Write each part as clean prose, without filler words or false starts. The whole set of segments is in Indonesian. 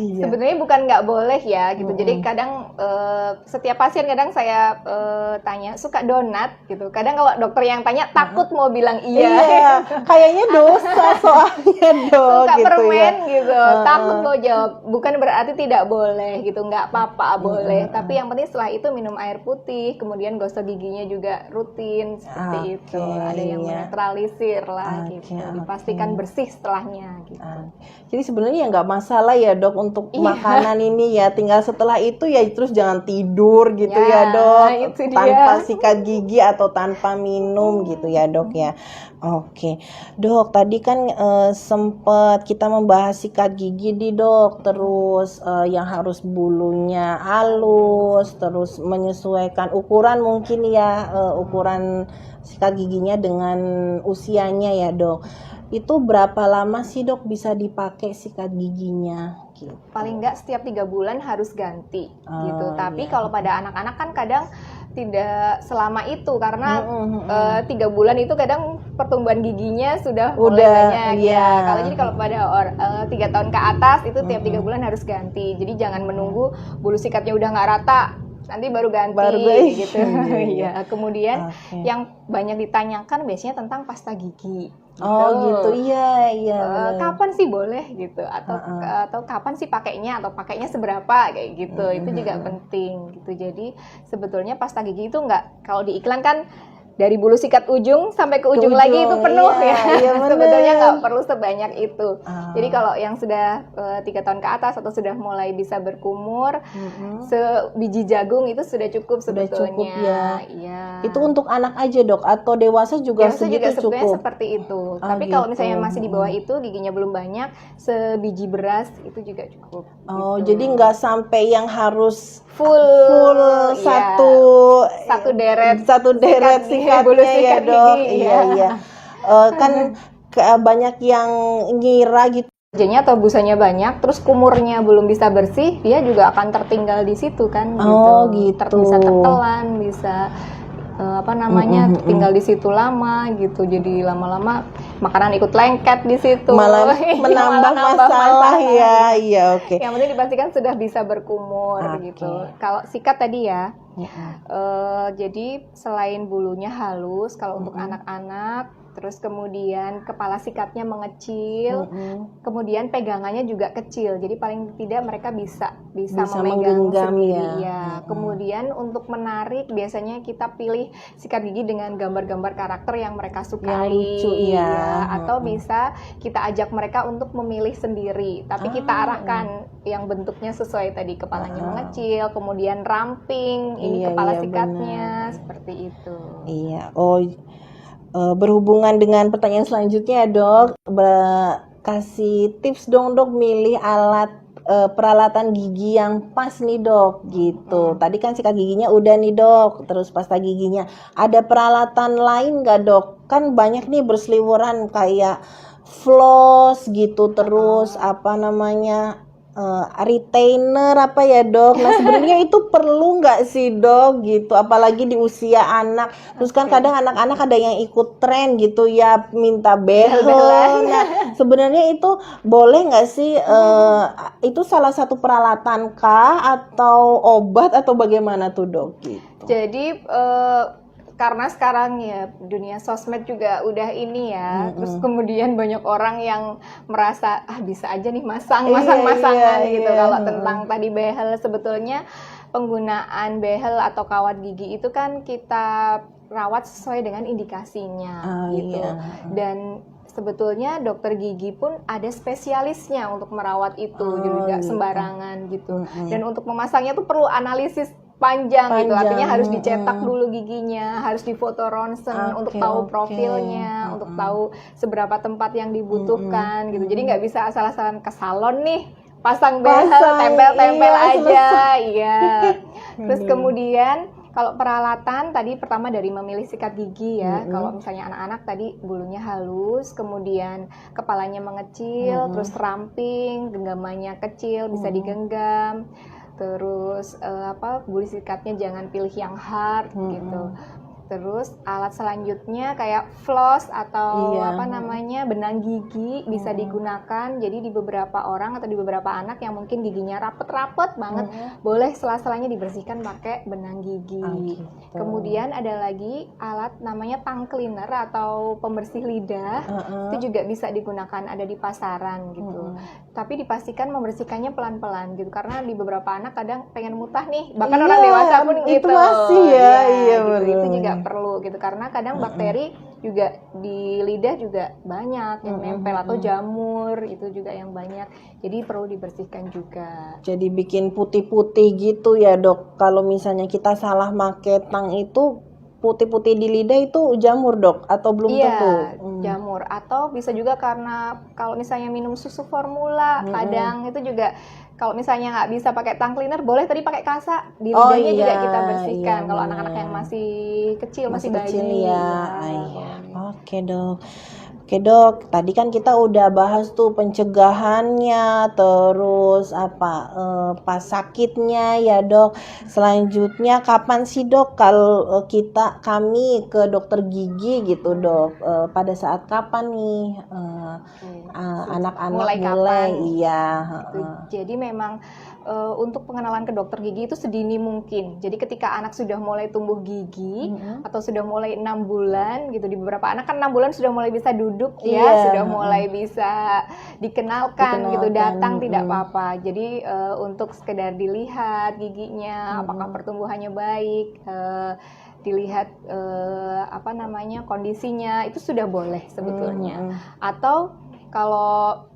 Iya. Sebenarnya bukan nggak boleh ya gitu. Jadi kadang setiap pasien kadang saya tanya suka donat gitu. Kadang kalau dokter yang tanya takut mau bilang iya. Iya, kayaknya dosa soalnya dok. Suka gitu permen ya. gitu. Takut mau jawab. Bukan berarti tidak boleh gitu. Nggak apa-apa boleh. Tapi yang penting setelah itu minum air putih. Kemudian gosok giginya juga rutin seperti itu. Ada yang menetralisir lah gitu. Dipastikan bersih setelahnya gitu. Jadi sebenarnya nggak masalah ya dok untuk makanan ini ya, tinggal setelah itu ya terus jangan tidur gitu ya dok, tanpa sikat gigi atau tanpa minum gitu ya dok ya. Oke dok, tadi kan sempat kita membahas sikat gigi di dok, terus yang harus bulunya halus, terus menyesuaikan ukuran mungkin ya, ukuran sikat giginya dengan usianya ya dok. Itu berapa lama sih dok bisa dipakai sikat giginya? Gitu. Paling nggak setiap 3 bulan harus ganti gitu. Tapi kalau pada anak-anak kan kadang tidak selama itu karena 3 bulan itu kadang pertumbuhan giginya sudah mulai banyak ya. Kalau pada 3 tahun ke atas itu tiap 3 bulan harus ganti. Jadi jangan menunggu bulu sikatnya udah nggak rata nanti baru ganti gitu. Ya. Kemudian yang banyak ditanyakan biasanya tentang pasta gigi. Gitu. Oh gitu, iya. Kapan sih boleh gitu atau kapan sih pakainya atau pakainya seberapa kayak gitu. Itu juga penting gitu. Jadi sebetulnya pasta gigi itu nggak, kalau di iklan kan dari bulu sikat ujung sampai ke ujung lagi itu penuh ya. Sebetulnya nggak perlu sebanyak itu. Jadi kalau yang sudah 3 tahun ke atas atau sudah mulai bisa berkumur, sebiji jagung itu sudah cukup sebetulnya. Cukup ya. Iya. Itu untuk anak aja dok atau dewasa juga segitu cukup? Seperti itu. Tapi kalau misalnya masih di bawah itu giginya belum banyak, sebiji beras itu juga cukup. Gitu. Jadi nggak sampai yang harus full satu deret sikatnya bulu ya dok. Iya. Kan banyak yang ngira gitu. Giginya atau busanya banyak, terus kumurnya belum bisa bersih, dia juga akan tertinggal di situ kan. Gitu. Bisa tertelan, bisa tinggal di situ lama gitu. Jadi lama-lama makanan ikut lengket di situ. Malah menambah masalah ya. Iya, oke. Yang penting dipastikan sudah bisa berkumur gitu. Kalau sikat tadi ya. Jadi selain bulunya halus kalau untuk anak-anak, terus kemudian kepala sikatnya mengecil, kemudian pegangannya juga kecil. Jadi paling tidak mereka bisa memegang sendiri ya. Kemudian untuk menarik biasanya kita pilih sikat gigi dengan gambar-gambar karakter yang mereka sukai. Yang lucu ya. Atau bisa kita ajak mereka untuk memilih sendiri. Tapi kita arahkan yang bentuknya sesuai tadi, kepalanya mengecil, kemudian ramping, ini kepala sikatnya seperti itu. Iya. Berhubungan dengan pertanyaan selanjutnya dok, kasih tips dong dok milih alat peralatan gigi yang pas nih dok gitu. Tadi kan sikat giginya udah nih dok, terus pasta giginya. Ada peralatan lain nggak dok? Kan banyak nih berseliweran kayak floss gitu, terus retainer apa ya dok. Nah sebenarnya itu perlu nggak sih dok gitu, apalagi di usia anak. Terus kan kadang anak-anak ada yang ikut tren gitu ya, minta behel. Nah sebenarnya itu boleh nggak sih, itu salah satu peralatan kah atau obat atau bagaimana tuh dok gitu? Jadi karena sekarang ya dunia sosmed juga udah ini ya, terus kemudian banyak orang yang merasa bisa aja nih masangan gitu. Kalau tentang tadi behel, sebetulnya penggunaan behel atau kawat gigi itu kan kita rawat sesuai dengan indikasinya gitu. Dan sebetulnya dokter gigi pun ada spesialisnya untuk merawat itu, juga sembarangan gitu. Dan untuk memasangnya tuh perlu analisis panjang gitu, artinya harus dicetak dulu giginya, harus difoto ronsen untuk tahu profilnya, untuk tahu seberapa tempat yang dibutuhkan gitu. Jadi nggak bisa asal-asalan ke salon nih, pasang behel, tempel-tempel aja, iya. Terus kemudian kalau peralatan tadi pertama dari memilih sikat gigi ya. Kalau misalnya anak-anak tadi bulunya halus, kemudian kepalanya mengecil, terus ramping, genggamannya kecil, bisa digenggam. Terus bulu sikatnya jangan pilih yang hard gitu. Terus alat selanjutnya kayak floss atau Iya. apa namanya benang gigi bisa digunakan. Jadi di beberapa orang atau di beberapa anak yang mungkin giginya rapet-rapet banget, boleh sela-selanya dibersihkan pakai benang gigi. Gitu. Kemudian ada lagi alat namanya tongue cleaner atau pembersih lidah. Itu juga bisa digunakan, ada di pasaran gitu. Tapi dipastikan membersihkannya pelan-pelan gitu, karena di beberapa anak kadang pengen mutah nih, bahkan orang dewasa pun itu gitu. masih ya, iya gitu. bener. Itu juga perlu gitu, karena kadang bakteri juga di lidah juga banyak yang nempel, atau jamur itu juga yang banyak, jadi perlu dibersihkan juga. Jadi bikin putih-putih gitu ya dok. Kalau misalnya kita salah make tang itu putih-putih di lidah itu jamur dok atau belum tentu? Jamur, atau bisa juga karena kalau misalnya minum susu formula, kadang itu juga kalau misalnya nggak bisa pakai tongue cleaner, boleh tadi pakai kasa di lidahnya juga kita bersihkan. Kalau anak-anak yang masih kecil, masih bayi. Kecil ya. Iya. Oke dok. Oke dok, tadi kan kita udah bahas tuh pencegahannya, terus pas sakitnya ya dok. Selanjutnya kapan sih dok kalau kami ke dokter gigi gitu dok? Pada saat kapan nih anak-anak mulai? Iya. Jadi memang untuk pengenalan ke dokter gigi itu sedini mungkin. Jadi ketika anak sudah mulai tumbuh gigi atau sudah mulai 6 bulan gitu, di beberapa anak kan 6 bulan sudah mulai bisa duduk sudah mulai bisa dikenalkan gitu, datang tidak apa-apa. Jadi untuk sekedar dilihat giginya, apakah pertumbuhannya baik, dilihat kondisinya, itu sudah boleh sebetulnya. Atau kalau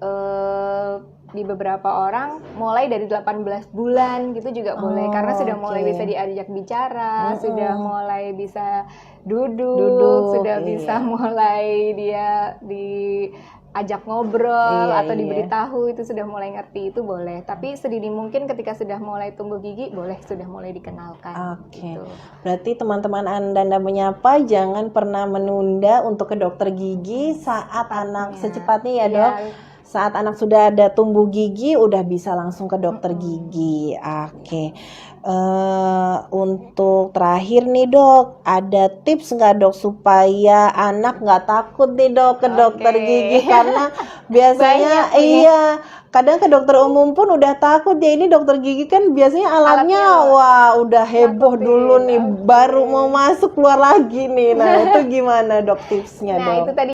di beberapa orang mulai dari 18 bulan gitu juga boleh, karena sudah mulai bisa diajak bicara, sudah mulai bisa duduk sudah bisa mulai dia diajak ngobrol atau diberitahu, itu sudah mulai ngerti, itu boleh. Tapi sedini mungkin ketika sudah mulai tumbuh gigi, boleh sudah mulai dikenalkan. Gitu. Berarti teman-teman Anda menyapa, jangan pernah menunda untuk ke dokter gigi saat anak secepatnya ya dok. Saat anak sudah ada tumbuh gigi, udah bisa langsung ke dokter gigi. Oke. Untuk terakhir nih dok, ada tips nggak dok supaya anak nggak takut nih dok ke dokter gigi? Karena biasanya kadang ke dokter umum pun udah takut ya. Ini dokter gigi kan biasanya alatnya wah udah heboh dulu nih, baru mau masuk keluar lagi nih. Nah itu gimana dok tipsnya dok? Itu tadi